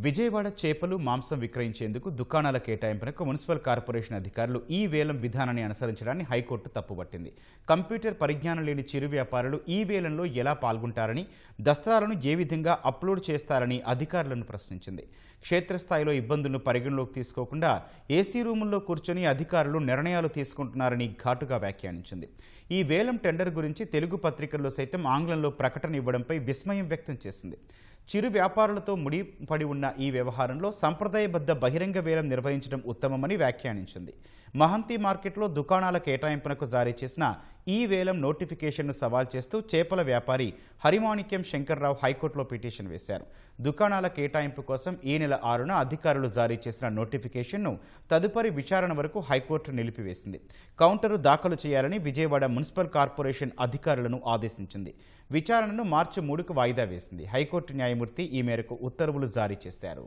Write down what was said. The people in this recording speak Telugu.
విజయవాడ చేపలు మాంసం విక్రయించేందుకు దుకాణాల కేటాయింపునకు మున్సిపల్ కార్పొరేషన్ అధికారులు ఈ వేలం విధానాన్ని అనుసరించడాన్ని హైకోర్టు తప్పుపట్టింది. కంప్యూటర్ పరిజ్ఞానం లేని చిరు వ్యాపారులు ఈ వేలంలో ఎలా పాల్గొంటారని, దస్త్రాలను ఏ విధంగా అప్లోడ్ చేస్తారని అధికారులను ప్రశ్నించింది. క్షేత్రస్థాయిలో ఇబ్బందులను పరిగణలోకి తీసుకోకుండా ఏసీ రూముల్లో కూర్చొని అధికారులు నిర్ణయాలు తీసుకుంటున్నారని ఘాటుగా వ్యాఖ్యానించింది. ఈ వేలం టెండర్ గురించి తెలుగు పత్రికల్లో సైతం ఆంగ్లంలో ప్రకటన ఇవ్వడంపై విస్మయం వ్యక్తం చేసింది. చిరు వ్యాపారులతో ముడిపడి ఉన్న ఈ వ్యవహారంలో సంప్రదాయబద్ధ బహిరంగ వేలం నిర్వహించడం ఉత్తమమని వ్యాఖ్యానించింది. మహంతి మార్కెట్లో దుకాణాల కేటాయింపునకు జారీ చేసిన ఈ వేలం నోటిఫికేషన్ను సవాల్ చేస్తూ చేపల వ్యాపారి హరిమాణిక్యం శంకర్రావు హైకోర్టులో పిటిషన్ వేశారు. దుకాణాల కేటాయింపు కోసం ఈ నెల 6న అధికారులు జారీ చేసిన నోటిఫికేషన్ను తదుపరి విచారణ వరకు హైకోర్టు నిలిపివేసింది. కౌంటరు దాఖలు చేయాలని విజయవాడ మున్సిపల్ కార్పొరేషన్ అధికారులను ఆదేశించింది. విచారణను మార్చి 3కు వాయిదా వేసింది. హైకోర్టు న్యాయమూర్తి ఈ మేరకు ఉత్తర్వులు జారీ చేశారు.